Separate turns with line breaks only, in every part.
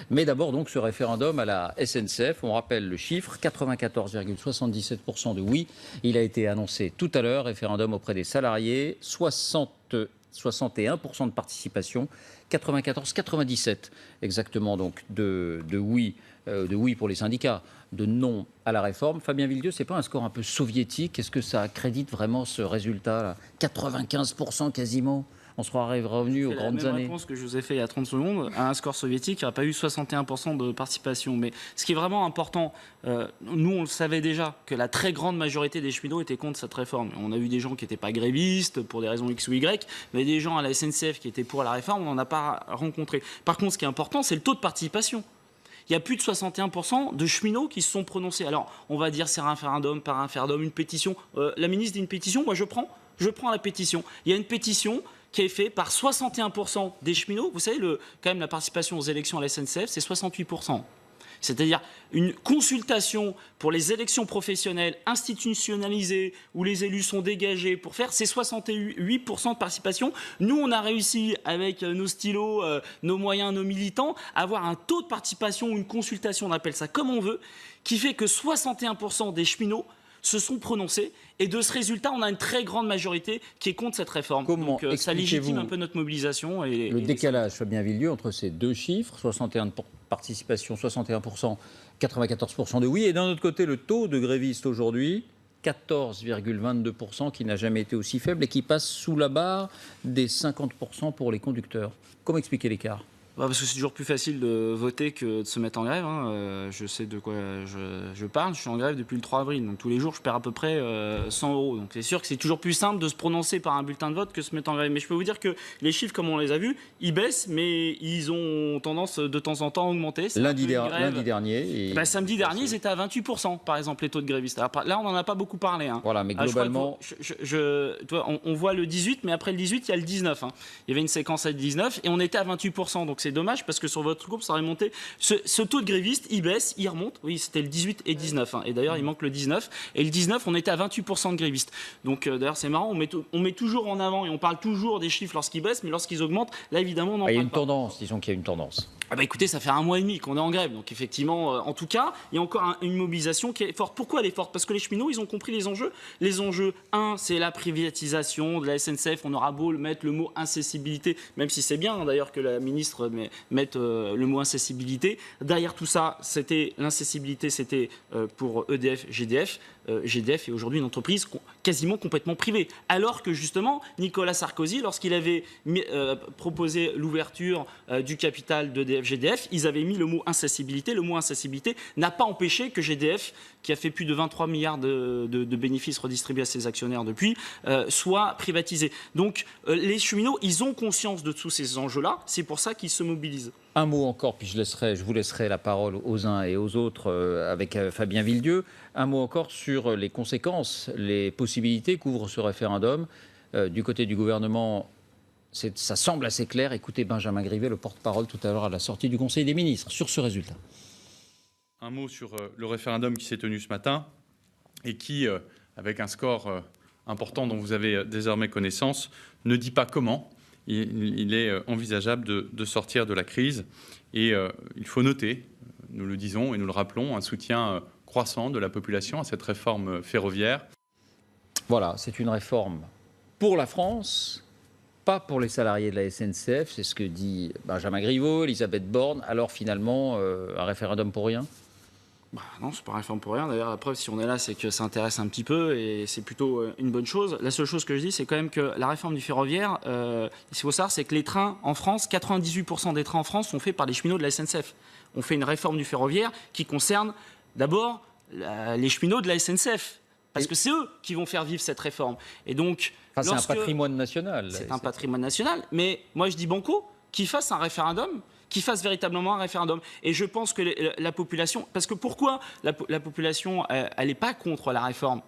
Mais d'abord, donc, ce référendum à la SNCF, on rappelle le chiffre, 94,77% de oui. Il a été annoncé tout à l'heure, référendum auprès des salariés, 61% de participation, 94,97 exactement donc de oui pour les syndicats, de non à la réforme. Fabien Villedieu, c'est pas un score un peu soviétique? Est-ce que ça accrédite vraiment ce résultat-là? 95% quasiment. On sera revenu aux grandes années.
C'est la même réponse que je vous ai fait il y a 30 secondes. À un score soviétique, il n'y aurait pas eu 61% de participation. Mais ce qui est vraiment important, nous on le savait déjà, que la très grande majorité des cheminots étaient contre cette réforme. On a eu des gens qui n'étaient pas grévistes pour des raisons X ou Y, mais des gens à la SNCF qui étaient pour la réforme, on n'en a pas rencontré. Par contre, ce qui est important, c'est le taux de participation. Il y a plus de 61% de cheminots qui se sont prononcés. Alors, on va dire c'est un référendum, par un référendum, une pétition. La ministre dit une pétition, moi je prends la pétition. Il y a une pétition qui est faite par 61% des cheminots. Vous savez, quand même, la participation aux élections à la SNCF, c'est 68%. C'est-à-dire une consultation pour les élections professionnelles institutionnalisées où les élus sont dégagés pour faire ces 68% de participation. Nous, on a réussi avec nos stylos, nos moyens, nos militants, à avoir un taux de participation ou une consultation, on appelle ça comme on veut, qui fait que 61% des cheminots se sont prononcés. Et de ce résultat, on a une très grande majorité qui est contre cette réforme.
Comment
Donc ça légitime un peu notre mobilisation. Et
le décalage, Fabien Villedieu, entre ces deux chiffres, 61% de participation, 61%, 94% de oui, et d'un autre côté, le taux de grévistes aujourd'hui, 14,22%, qui n'a jamais été aussi faible et qui passe sous la barre des 50% pour les conducteurs. Comment expliquer l'écart ?
Parce que c'est toujours plus facile de voter que de se mettre en grève. Je sais de quoi je parle. Je suis en grève depuis le 3 avril. Donc tous les jours, je perds à peu près 100 €. Donc c'est sûr que c'est toujours plus simple de se prononcer par un bulletin de vote que de se mettre en grève. Mais je peux vous dire que les chiffres, comme on les a vus, ils baissent, mais ils ont tendance de temps en temps à augmenter.
Lundi dernier.
Samedi dernier, ils étaient à 28%, par exemple, les taux de grévistes. Alors, là, on n'en a pas beaucoup parlé.
Voilà, mais globalement...
on voit le 18, mais après le 18, il y a le 19. Il y avait une séquence à 19 et on était à 28%. Donc c'est dommage parce que sur votre groupe, ça aurait monté. Ce taux de grévistes, il baisse, il remonte. Oui, c'était le 18 et 19. Et d'ailleurs, il manque le 19. Et le 19, on était à 28% de grévistes. Donc d'ailleurs, c'est marrant. On met toujours en avant et on parle toujours des chiffres lorsqu'ils baissent, mais lorsqu'ils augmentent, là, évidemment, on en parle pas.
Il y a une tendance, disons qu'il y a une tendance.
Écoutez, ça fait 1 mois et demi qu'on est en grève. Donc effectivement, en tout cas, il y a encore une mobilisation qui est forte. Pourquoi elle est forte? Parce que les cheminots, ils ont compris les enjeux. Les enjeux, c'est la privatisation de la SNCF. On aura beau mettre le mot incessibilité, même si c'est bien d'ailleurs que la ministre mette le mot incessibilité. Derrière tout ça, c'était l'incessibilité, c'était pour EDF, GDF. GDF est aujourd'hui une entreprise quasiment complètement privée. Alors que justement, Nicolas Sarkozy, lorsqu'il avait proposé l'ouverture du capital d'EDF, GDF, ils avaient mis le mot incessibilité. Le mot incessibilité n'a pas empêché que GDF, qui a fait plus de 23 milliards de bénéfices redistribués à ses actionnaires depuis, soit privatisé. Donc les cheminots, ils ont conscience de tous ces enjeux-là. C'est pour ça qu'ils se mobilisent.
Un mot encore, puis je vous laisserai la parole aux uns et aux autres avec Fabien Villedieu. Un mot encore sur les conséquences, les possibilités qu'ouvre ce référendum. Du côté du gouvernement, ça semble assez clair. Écoutez Benjamin Griveaux, le porte-parole tout à l'heure à la sortie du Conseil des ministres, sur ce résultat.
Un mot sur le référendum qui s'est tenu ce matin et qui, avec un score important dont vous avez désormais connaissance, ne dit pas comment il est envisageable de sortir de la crise. Et il faut noter, nous le disons et nous le rappelons, un soutien croissant de la population à cette réforme ferroviaire.
Voilà, c'est une réforme pour la France, pas pour les salariés de la SNCF. C'est ce que dit Benjamin Griveaux, Elisabeth Borne. Alors finalement, un référendum pour rien ?
Non, c'est pas une réforme pour rien. D'ailleurs, la preuve, si on est là, c'est que ça intéresse un petit peu et c'est plutôt une bonne chose. La seule chose que je dis, c'est quand même que la réforme du ferroviaire, ce qu'il faut savoir, c'est que les trains en France, 98% des trains en France sont faits par les cheminots de la SNCF. On fait une réforme du ferroviaire qui concerne d'abord les cheminots de la SNCF. Parce que c'est eux qui vont faire vivre cette réforme. Et donc,
c'est un patrimoine national.
C'est un patrimoine national. Mais moi, je dis banco, qu'ils fassent un référendum, qu'ils fassent véritablement un référendum. Et je pense que la population... Parce que pourquoi la population, elle n'est pas contre la réforme?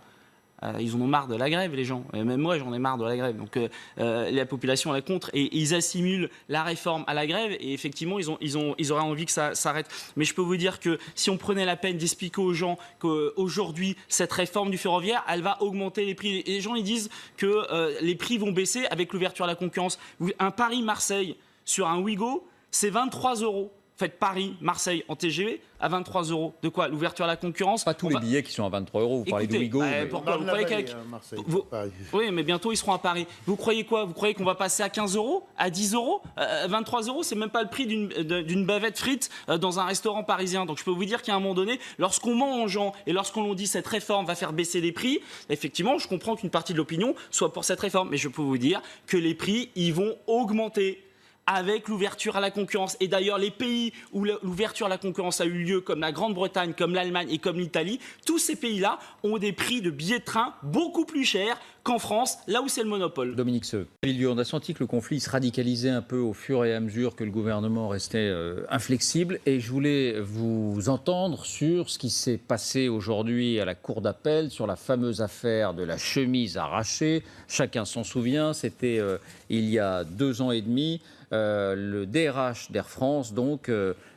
Ils en ont marre de la grève, les gens. Et même moi, j'en ai marre de la grève. Donc la population est contre et ils assimilent la réforme à la grève. Et effectivement, ils auraient envie que ça s'arrête. Mais je peux vous dire que si on prenait la peine d'expliquer aux gens qu'aujourd'hui, cette réforme du ferroviaire, elle va augmenter les prix. Et les gens, ils disent que les prix vont baisser avec l'ouverture à la concurrence. Un Paris-Marseille sur un Ouigo, c'est 23 €. faites Paris-Marseille en TGV à 23 €. De quoi? L'ouverture à la concurrence?
Pas tous les billets qui sont à 23 €. Vous parlez de Ouigo.
Pourquoi vous croyez Oui, mais bientôt ils seront à Paris. Vous croyez quoi? Vous croyez qu'on va passer à 15 €, à 10 €, 23 €? C'est même pas le prix d'une bavette frite dans un restaurant parisien. Donc je peux vous dire qu'à un moment donné, lorsqu'on ment aux gens et lorsqu'on dit cette réforme va faire baisser les prix, effectivement, je comprends qu'une partie de l'opinion soit pour cette réforme. Mais je peux vous dire que les prix, ils vont augmenter avec l'ouverture à la concurrence. Et d'ailleurs, les pays où l'ouverture à la concurrence a eu lieu, comme la Grande-Bretagne, comme l'Allemagne et comme l'Italie, tous ces pays-là ont des prix de billets de train beaucoup plus chers qu'en France, là où c'est le monopole.
Dominique Seux, on a senti que le conflit se radicalisait un peu au fur et à mesure que le gouvernement restait inflexible. Et je voulais vous entendre sur ce qui s'est passé aujourd'hui à la cour d'appel, sur la fameuse affaire de la chemise arrachée. Chacun s'en souvient, c'était il y a 2 ans et demi. Le DRH d'Air France, donc,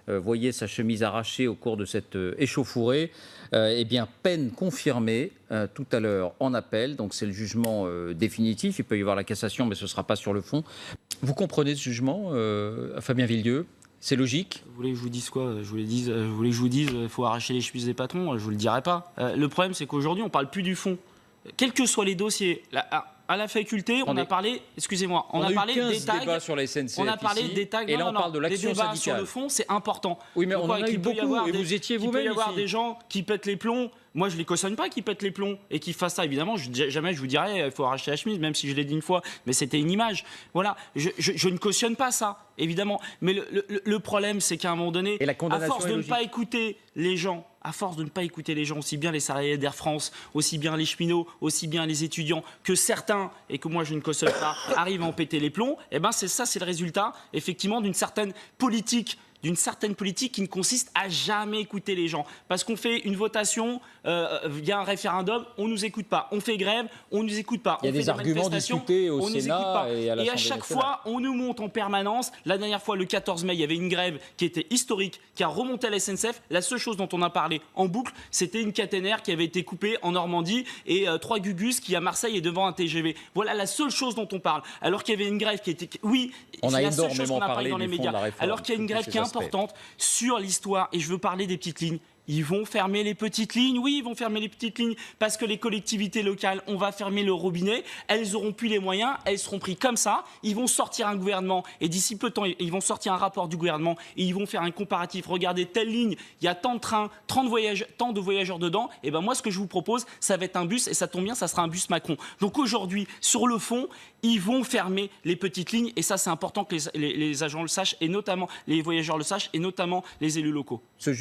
voyait sa chemise arrachée au cours de cette échauffourée. Eh bien, peine confirmée tout à l'heure en appel. Donc, c'est le jugement définitif. Il peut y avoir la cassation, mais ce ne sera pas sur le fond. Vous comprenez ce jugement, Fabien Villedieu? C'est logique?
Vous voulez que je vous dise quoi? Vous voulez que je vous dise il faut arracher les chemises des patrons? Je ne vous le dirai pas. Le problème, c'est qu'aujourd'hui, on ne parle plus du fond. Quels que soient les dossiers... À la faculté, on a parlé, excusez-moi, on a parlé des tags.
Sur la SNCF
on a parlé
ici,
des tags.
Et là, on parle de l'action syndicale.
Sur le fond, c'est important.
Oui, mais on en a eu beaucoup, et vous étiez vous-même ici.
Il peut y avoir des gens qui pètent les plombs. Moi, je ne les cautionne pas qui pètent les plombs et qui fassent ça. Évidemment, jamais je vous dirais il faut arracher la chemise, même si je l'ai dit une fois, mais c'était une image. Voilà, je ne cautionne pas ça, évidemment. Mais le problème, c'est qu'à un moment donné, à force de ne pas écouter les gens, aussi bien les salariés d'Air France, aussi bien les cheminots, aussi bien les étudiants, que certains, et que moi je ne cautionne pas, arrivent à en péter les plombs, et ben c'est le résultat, effectivement, d'une certaine politique qui ne consiste à jamais écouter les gens. Parce qu'on fait une votation via un référendum, on ne nous écoute pas. On fait grève, on ne nous écoute pas.
Il y a des arguments discutés au Sénat et à l'Assemblée nationale.
Et à chaque fois, on nous montre en permanence. La dernière fois, le 14 mai, il y avait une grève qui était historique, qui a remonté à la SNCF. La seule chose dont on a parlé en boucle, c'était une caténaire qui avait été coupée en Normandie et 3 Gugus qui, à Marseille, est devant un TGV. Voilà la seule chose dont on parle. Alors qu'il y avait une grève qui était... Oui,
on a
la seule chose
énormément
qu'on a
parlé
dans les médias. Alors qu'il y a une grève qui est importante sur l'histoire, et je veux parler des petites lignes. Ils vont fermer les petites lignes, oui, ils vont fermer les petites lignes parce que les collectivités locales, on va fermer le robinet, elles n'auront plus les moyens, elles seront prises comme ça, ils vont sortir un gouvernement et d'ici peu de temps, ils vont sortir un rapport du gouvernement et ils vont faire un comparatif. Regardez, telle ligne, il y a tant de trains, tant de voyageurs dedans, et ben moi ce que je vous propose, ça va être un bus et ça tombe bien, ça sera un bus Macron. Donc aujourd'hui, sur le fond, ils vont fermer les petites lignes et ça c'est important que les agents le sachent et notamment les voyageurs le sachent et notamment les élus locaux.
Ce